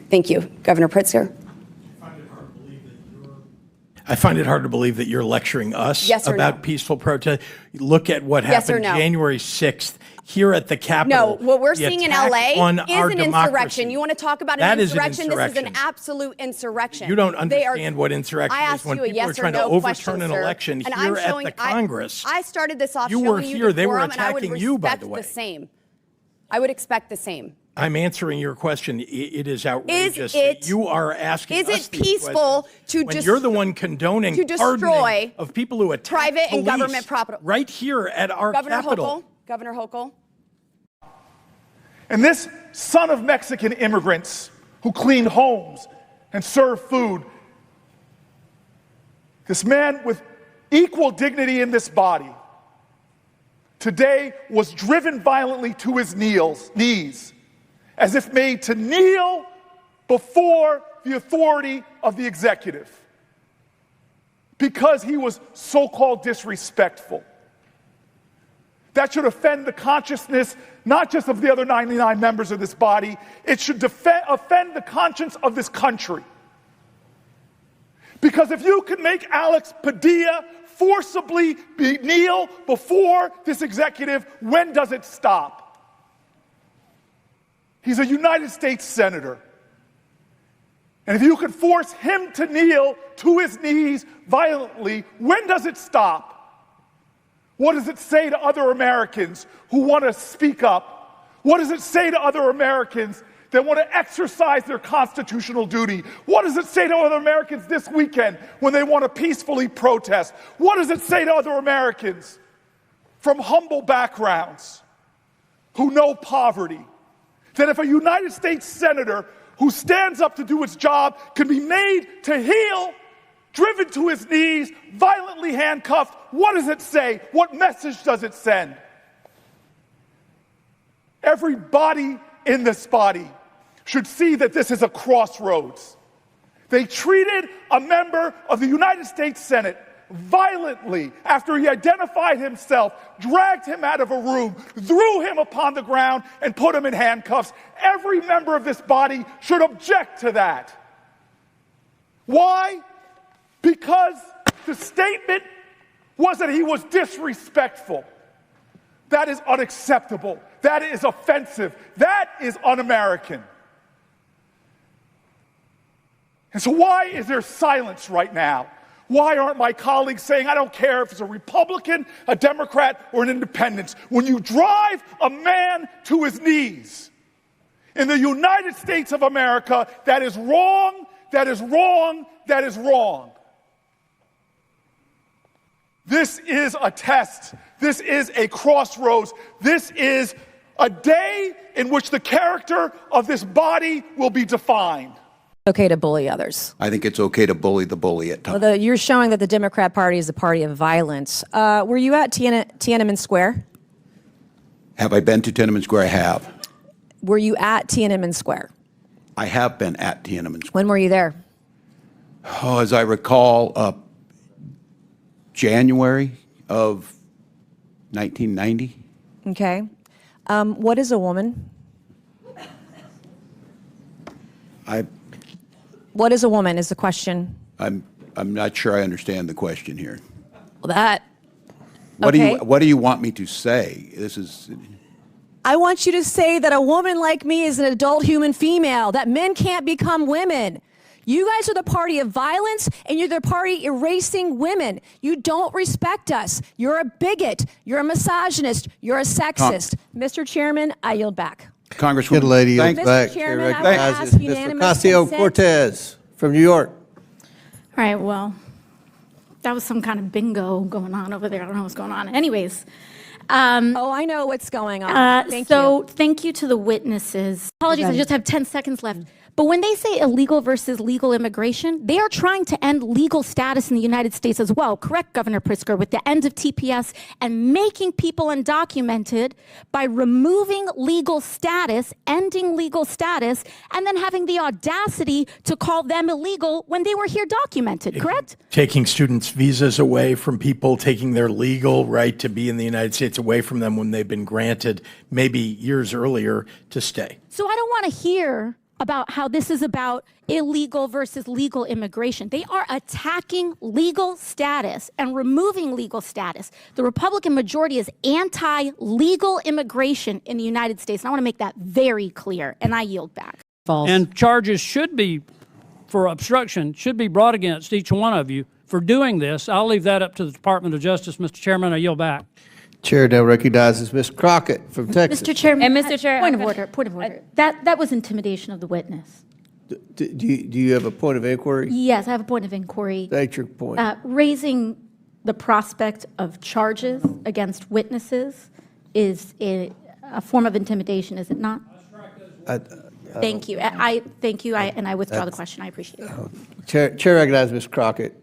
Thank you. Governor Pritzker. I find it hard to believe that you're lecturing us about peaceful protest. Look at what happened January 6th here at the Capitol. No, what we're seeing in LA is an insurrection. You want to talk about an insurrection? This is an absolute insurrection. You don't understand what insurrection is when people are trying to overturn an election here at the Congress. I started this off showing you were here. They were attacking you, by the way. I would expect the same. I'm answering your question. It is outrageous that you are asking us Is it peaceful to when you're the one condoning pardoning of people who attack private and government property right here at our Capitol? Governor Hochul. And this son of Mexican immigrants who cleaned homes and served food, this man with equal dignity in this body, today was driven violently to his knees, as if made to kneel before the authority of the executive, because he was so-called disrespectful. That should offend the consciousness, not just of the other 99 members of this body, it should offend the conscience of this country. Because if you can make Alex Padilla forcibly kneel before this executive, when does it stop? He's a United States senator. And if you could force him to kneel to his knees violently, when does it stop? What does it say to other Americans who want to speak up? What does it say to other Americans that want to exercise their constitutional duty? What does it say to other Americans this weekend when they want to peacefully protest? What does it say to other Americans from humble backgrounds who know poverty? That if a United States senator who stands up to do its job can be made to heel, driven to his knees, violently handcuffed, what does it say? What message does it send? Everybody in this body should see that this is a crossroads. They treated a member of the United States Senate violently after he identified himself, dragged him out of a room, threw him upon the ground, and put him in handcuffs. Every member of this body should object to that. Why? Because the statement was that he was disrespectful. That is unacceptable. That is offensive. That is un-American. And so why is there silence right now? Why aren't my colleagues saying, I don't care if it's a Republican, a Democrat, or an independent? When you drive a man to his knees in the United States of America, that is wrong, that is wrong, that is wrong. This is a test. This is a crossroads. This is a day in which the character of this body will be defined. Okay to bully others. I think it's okay to bully the bully at times. Well, you're showing that the Democrat Party is a party of violence. Were you at Tiananmen Square? Have I been to Tiananmen Square? I have. Were you at Tiananmen Square? I have been at Tiananmen Square. When were you there? Oh, as I recall, January of 1990. Okay. What is a woman? What is a woman is the question. I'm not sure I understand the question here. Well, that. What do you want me to say? This is. I want you to say that a woman like me is an adult human female, that men can't become women. You guys are the party of violence, and you're the party erasing women. You don't respect us. You're a bigot. You're a misogynist. You're a sexist. Mr. Chairman, I yield back. Congresswoman, good lady, thank back. Chairman, I would ask unanimous Mr. consent. Ocasio-Cortez from New York. All right, well, that was some kind of bingo going on over there. I don't know what's going on. Anyways. Oh, I know what's going on. Thank you to the witnesses. Apologies, I just have 10 seconds left. But when they say illegal versus legal immigration, they are trying to end legal status in the United States as well. Correct, Governor Pritzker, with the end of TPS and making people undocumented by removing legal status, ending legal status, and then having the audacity to call them illegal when they were here documented, correct? Taking students' visas away from people, taking their legal right to be in the United States away from them when they've been granted maybe years earlier to stay. So I don't want to hear about how this is about illegal versus legal immigration. They are attacking legal status and removing legal status. The Republican majority is anti-legal immigration in the United States. And I want to make that very clear, and I yield back. False. And charges should be, for obstruction, should be brought against each one of you for doing this. I'll leave that up to the Department of Justice. Mr. Chairman, I yield back. Chair now recognizes Ms. Crockett from Texas. Mr. Chairman. And Mr. Chair, point of order. That was intimidation of the witness. Do you have a point of inquiry? Yes, I have a point of inquiry. State your point. Raising the prospect of charges against witnesses is a form of intimidation, is it not? Thank you. I thank you, and I withdraw the question. I appreciate it. Chair recognizes Ms. Crockett.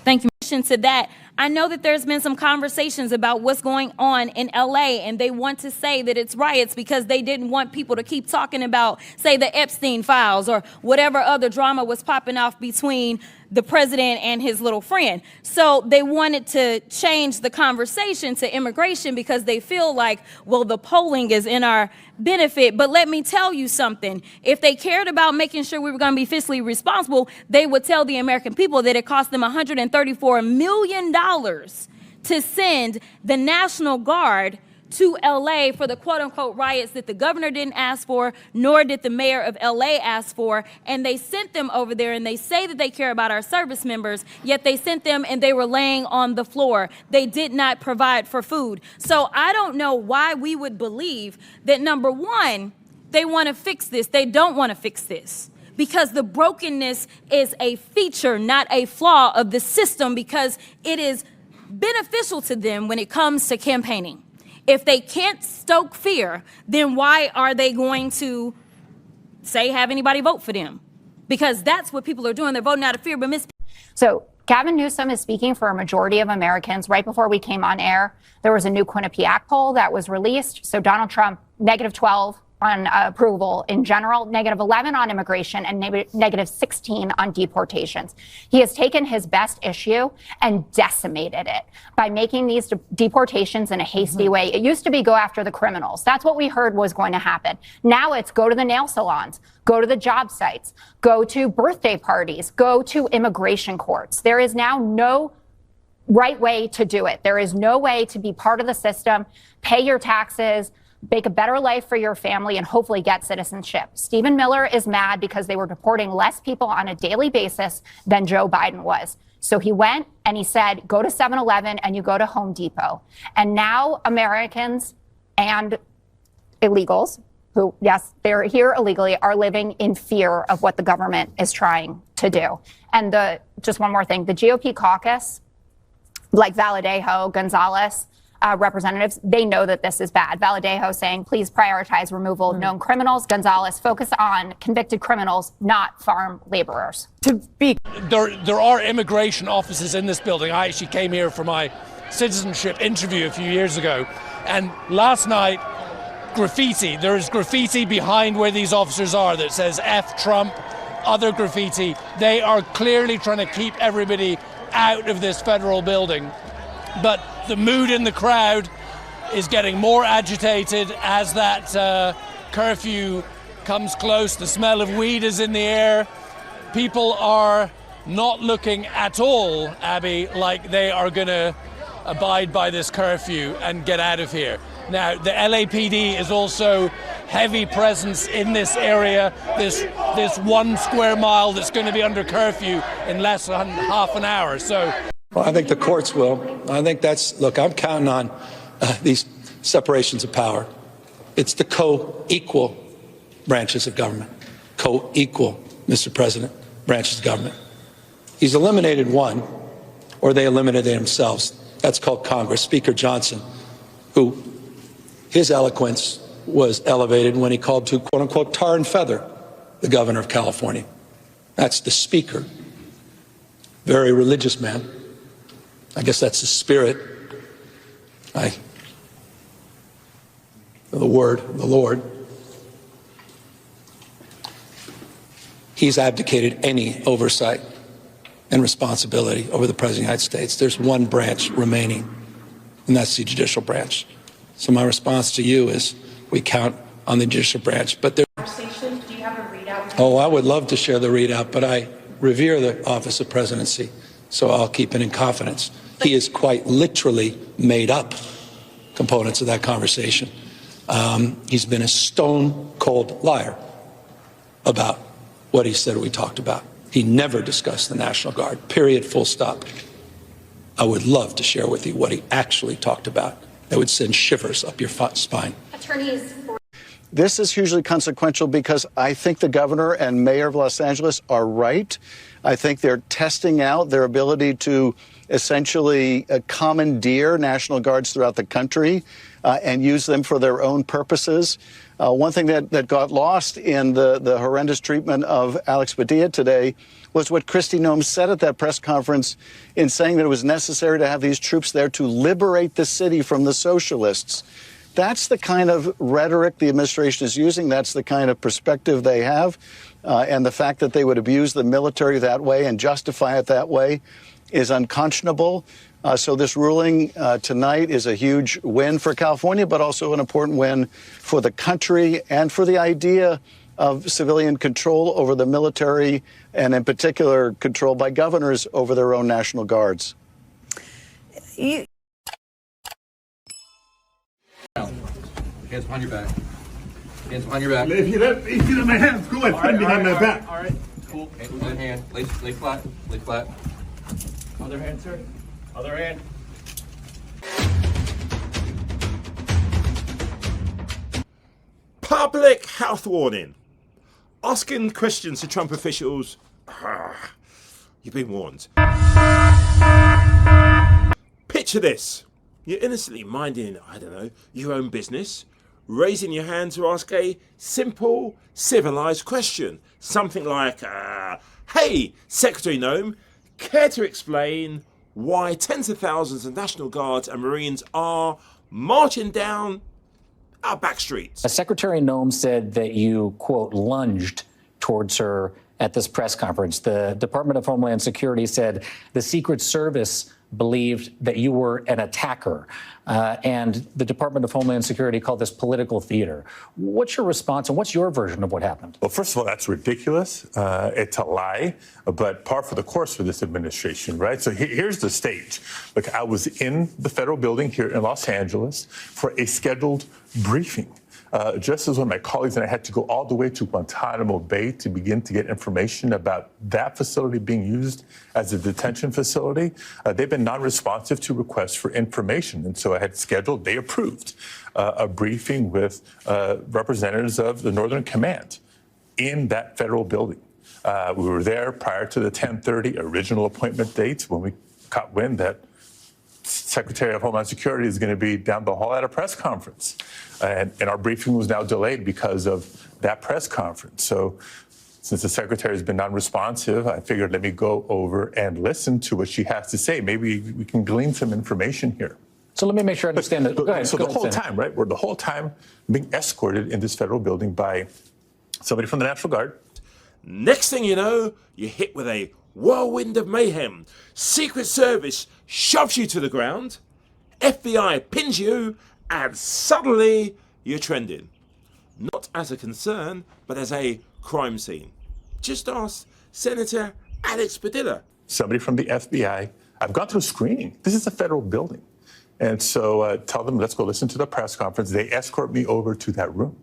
thank you. To that, I know that there's been some conversations about what's going on in LA, and they want to say that it's riots because they didn't want people to keep talking about, say, the Epstein files or whatever other drama was popping off between the president and his little friend. So they wanted to change the conversation to immigration because they feel like, well, the polling is in our benefit. But let me tell you something. If they cared about making sure we were going to be fiscally responsible, they would tell the American people that it cost them $134 million to send the National Guard to LA for the quote unquote riots that the governor didn't ask for, nor did the mayor of LA ask for. And they sent them over there, and they say that they care about our service members, yet they sent them and they were laying on the floor. They did not provide for food. So I don't know why we would believe that, number one, they want to fix this. They don't want to fix this, because the brokenness is a feature, not a flaw of the system, because it is beneficial to them when it comes to campaigning. If they can't stoke fear, then why are they going to say have anybody vote for them? Because that's what people are doing. They're voting out of fear. But So Gavin Newsom is speaking for a majority of Americans. Right before we came on air, there was a new Quinnipiac poll that was released. So Donald Trump, -12 on approval in general, -11 on immigration, and -16 on deportations. He has taken his best issue and decimated it by making these deportations in a hasty way. It used to be go after the criminals. That's what we heard was going to happen. Now it's go to the nail salons, go to the job sites, go to birthday parties, go to immigration courts. There is now no right way to do it. There is no way to be part of the system, pay your taxes, make a better life for your family, and hopefully get citizenship. Stephen Miller is mad because they were deporting less people on a daily basis than Joe Biden was. So he went and he said, go to 7-Eleven and you go to Home Depot. And now Americans and illegals who, yes, they're here illegally, are living in fear of what the government is trying to do. And just one more thing, the GOP caucus, like Valadejo, Gonzalez, representatives, they know that this is bad. Valadejo saying, please prioritize removal of known criminals. Gonzalez, focus on convicted criminals, not farm laborers. There are immigration offices in this building. I actually came here for my citizenship interview a few years ago. And last night, there is graffiti behind where these officers are that says F Trump, other graffiti. They are clearly trying to keep everybody out of this federal building. But the mood in the crowd is getting more agitated as that curfew comes close. The smell of weed is in the air. People are not looking at all, Abby, like they are going to abide by this curfew and get out of here. Now, the LAPD is also heavy presence in this area, this 1 square mile that's going to be under curfew in less than half an hour. So. Well, I think the courts will. I think look, I'm counting on these separations of power. It's the co-equal branches of government. Co-equal, Mr. President, branches of government. He's eliminated one, or they eliminated themselves. That's called Congress. Speaker Johnson, who his eloquence was elevated when he called to, quote unquote, tar and feather the governor of California. That's the speaker. Very religious man. I guess that's the spirit. The word of the Lord. He's abdicated any oversight and responsibility over the President of the United States. There's one branch remaining, and that's the judicial branch. So my response to you is we count on the judicial branch. But there. Do you have a readout? Oh, I would love to share the readout, but I revere the office of presidency, so I'll keep it in confidence. He has quite literally made up components of that conversation. He's been a stone-cold liar about what he said we talked about. He never discussed the National Guard, period, full stop. I would love to share with you what he actually talked about. That would send shivers up your spine. Attorneys. This is hugely consequential because I think the governor and mayor of Los Angeles are right. I think they're testing out their ability to essentially commandeer National Guards throughout the country and use them for their own purposes. One thing that got lost in the horrendous treatment of Alex Padilla today was what Kristi Noem said at that press conference in saying that it was necessary to have these troops there to liberate the city from the socialists. That's the kind of rhetoric the administration is using. That's the kind of perspective they have. And the fact that they would abuse the military that way and justify it that way is unconscionable. So this ruling tonight is a huge win for California, but also an important win for the country and for the idea of civilian control over the military, and in particular, control by governors over their own National Guards. Hands behind your back. Hands behind your back. If you let my hands go ahead, stand behind my back. All right, cool. One hand, lay flat, lay flat. Other hand, sir. Other hand. Public health warning. Asking questions to Trump officials. You've been warned. Picture this. You're innocently minding, I don't know, your own business, raising your hand to ask a simple, civilized question. Something like, hey, Secretary Noem, care to explain why tens of thousands of National Guards and Marines are marching down our back streets? Secretary Noem said that you, quote, lunged towards her at this press conference. The Department of Homeland Security said the Secret Service believed that you were an attacker. And the Department of Homeland Security called this political theater. What's your response and what's your version of what happened? Well, first of all, that's ridiculous. It's a lie, but par for the course for this administration, right? So here's the stage. Look, I was in the federal building here in Los Angeles for a scheduled briefing. Just as when my colleagues and I had to go all the way to Guantanamo Bay to begin to get information about that facility being used as a detention facility, they've been non-responsive to requests for information. And so I had scheduled, they approved, a briefing with representatives of the Northern Command in that federal building. We were there prior to the 10:30 original appointment date when we caught wind that Secretary of Homeland Security is going to be down the hall at a press conference. And our briefing was now delayed because of that press conference. So since the secretary has been non-responsive, I figured let me go over and listen to what she has to say. Maybe we can glean some information here. So let me make sure I understand that. Go ahead. So the whole time, right? We're the whole time being escorted in this federal building by somebody from the National Guard. Next thing you know, you're hit with a whirlwind of mayhem. Secret Service shoves you to the ground, FBI pins you, and suddenly you're trending. Not as a concern, but as a crime scene. Just ask Senator Alex Padilla. Somebody from the FBI. I've gone through screening. This is a federal building. And so tell them, let's go listen to the press conference. They escort me over to that room.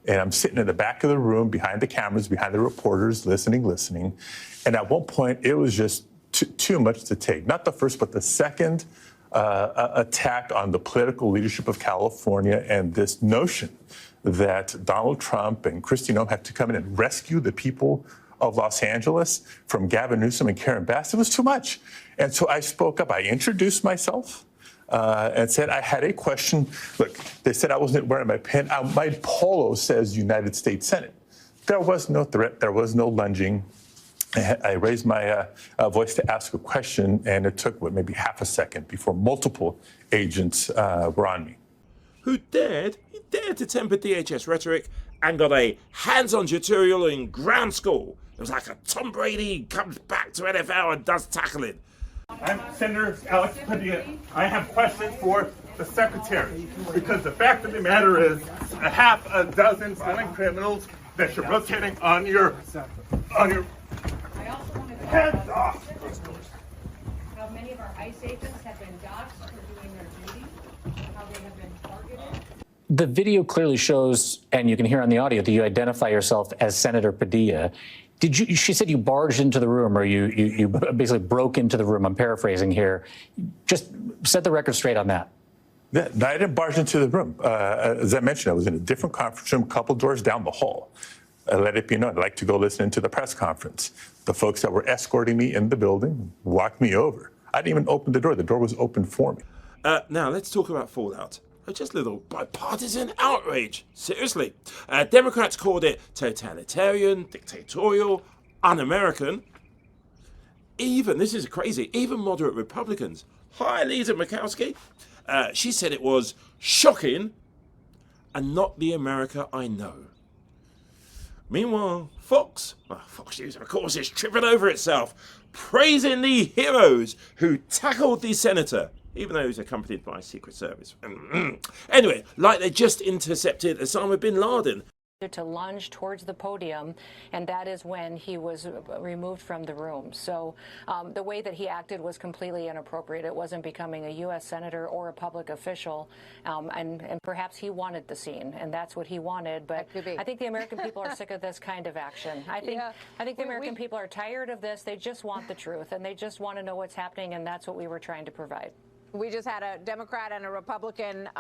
And I'm sitting in the back of the room, behind the cameras, behind the reporters, listening. And at one point, it was just too much to take. Not the first, but the second attack on the political leadership of California and this notion that Donald Trump and Kristi Noem have to come in and rescue the people of Los Angeles from Gavin Newsom and Karen Bass. It was too much. And so I spoke up. I introduced myself. And said I had a question. Look, they said I wasn't wearing my pin. My polo says United States Senate. There was no threat. There was no lunging. I raised my voice to ask a question, and it took, maybe half a second before multiple agents were on me. Who dared to temper DHS rhetoric and got a hands-on tutorial in ground school. It was like a Tom Brady comes back to NFL and does tackling. I'm Senator Alex Padilla. I have questions for the Secretary, because the fact of the matter is a half a dozen violent criminals that you're rotating on your hands off. How many of our ICE agents have been doxxed for doing their duty, how they have been targeted. The video clearly shows, and you can hear on the audio, that you identify yourself as Senator Padilla. She said you barged into the room, or you basically broke into the room. I'm paraphrasing here. Just set the record straight on that. Yeah, I didn't barge into the room. As I mentioned, I was in a different conference room, a couple doors down the hall. I let it be known I'd like to go listen into the press conference. The folks that were escorting me in the building walked me over. I didn't even open the door. The door was open for me. Now, let's talk about fallout. Just a little bipartisan outrage. Seriously. Democrats called it totalitarian, dictatorial, un-American. This is crazy, even moderate Republicans. Hi, Lisa Murkowski. She said it was shocking and not the America I know. Meanwhile, Fox News, of course, is tripping over itself, praising the heroes who tackled the senator, even though he was accompanied by Secret Service. Anyway, like they just intercepted Osama bin Laden. To lunge towards the podium, and that is when he was removed from the room. So the way that he acted was completely inappropriate. It wasn't becoming a U.S. senator or a public official, and perhaps he wanted the scene, and that's what he wanted. But I think the American people are sick of this kind of action. I think the American people are tired of this. They just want the truth, and they just want to know what's happening, and that's what we were trying to provide. We just had a Democrat and a Republican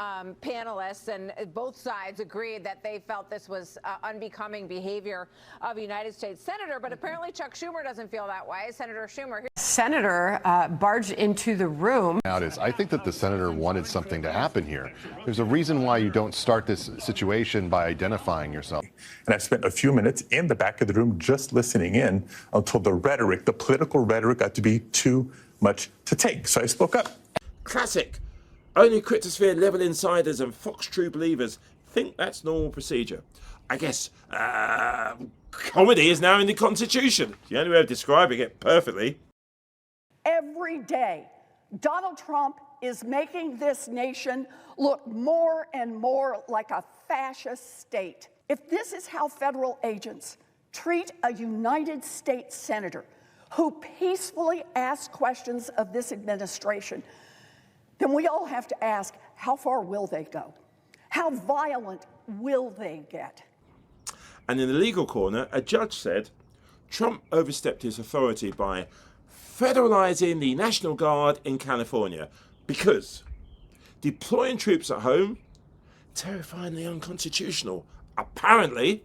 panelists, and both sides agreed that they felt this was unbecoming behavior of a United States senator. But apparently Chuck Schumer doesn't feel that way. Senator Schumer. Senator barged into the room. I think that the senator wanted something to happen here. There's a reason why you don't start this situation by identifying yourself. And I spent a few minutes in the back of the room just listening in until the political rhetoric got to be too much to take. So I spoke up. Classic. Only Critosphere level insiders and Fox true believers think that's normal procedure. I guess comedy is now in the Constitution. The only way of describing it perfectly. Every day, Donald Trump is making this nation look more and more like a fascist state. If this is how federal agents treat a United States senator who peacefully asks questions of this administration, then we all have to ask, how far will they go? How violent will they get? And in the legal corner, a judge said Trump overstepped his authority by federalizing the National Guard in California because deploying troops at home, terrifyingly unconstitutional, apparently.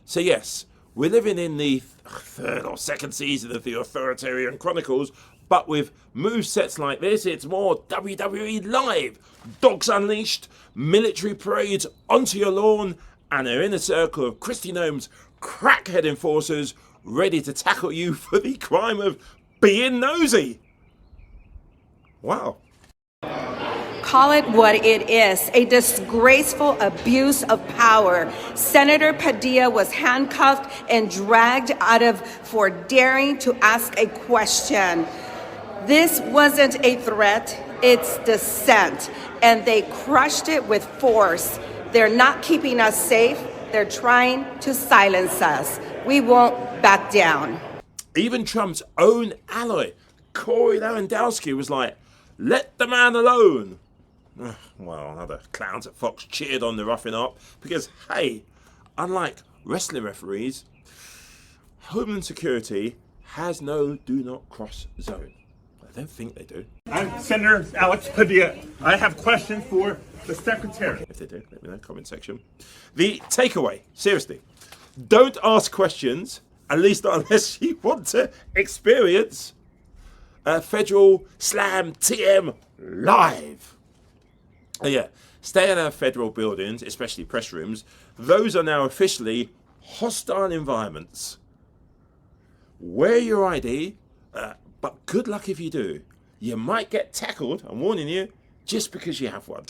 So yes, we're living in the third or second season of the Authoritarian Chronicles, but with movesets like this, it's more WWE Live. Dogs unleashed, military parades onto your lawn, and an inner circle of Kristi Noem's crackhead enforcers ready to tackle you for the crime of being nosy. Wow. Call it what it is, a disgraceful abuse of power. Senator Padilla was handcuffed and dragged out of for daring to ask a question. This wasn't a threat, it's dissent, and they crushed it with force. They're not keeping us safe, they're trying to silence us. We won't back down. Even Trump's own ally, Corey Lewandowski, was like, let the man alone. Well, other clowns at Fox cheered on the roughing up because, hey, unlike wrestling referees, Homeland Security has no do not cross zone. I don't think they do. I'm Senator Alex Padilla. I have questions for the Secretary. If they do, let me know, comment section. The takeaway, seriously, don't ask questions, at least unless you want to experience a Federal Slam TM live. Oh yeah, stay in our federal buildings, especially press rooms. Those are now officially hostile environments. Wear your ID, but good luck if you do. You might get tackled, I'm warning you, just because you have one.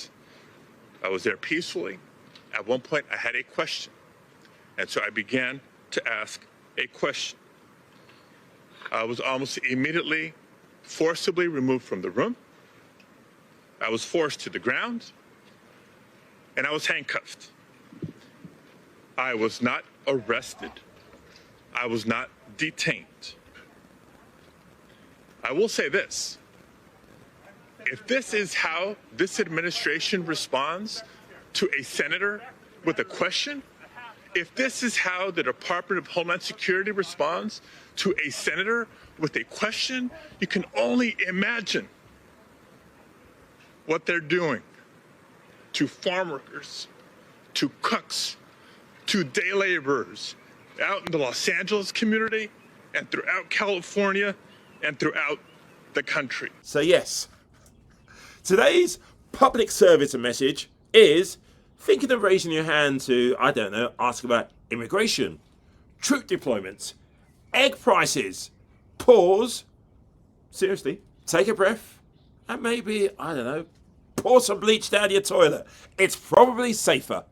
I was there peacefully. At one point, I had a question. And so I began to ask a question. I was almost immediately forcibly removed from the room. I was forced to the ground, and I was handcuffed. I was not arrested. I was not detained. I will say this. If this is how this administration responds to a senator with a question, if this is how the Department of Homeland Security responds to a senator with a question, you can only imagine what they're doing to farm workers, to cooks, to day laborers out in the Los Angeles community and throughout California and throughout the country. So yes, today's public service message is thinking of raising your hand to, I don't know, ask about immigration, troop deployments, egg prices. Pause. Seriously, take a breath and maybe, I don't know, pour some bleach down your toilet. It's probably safer.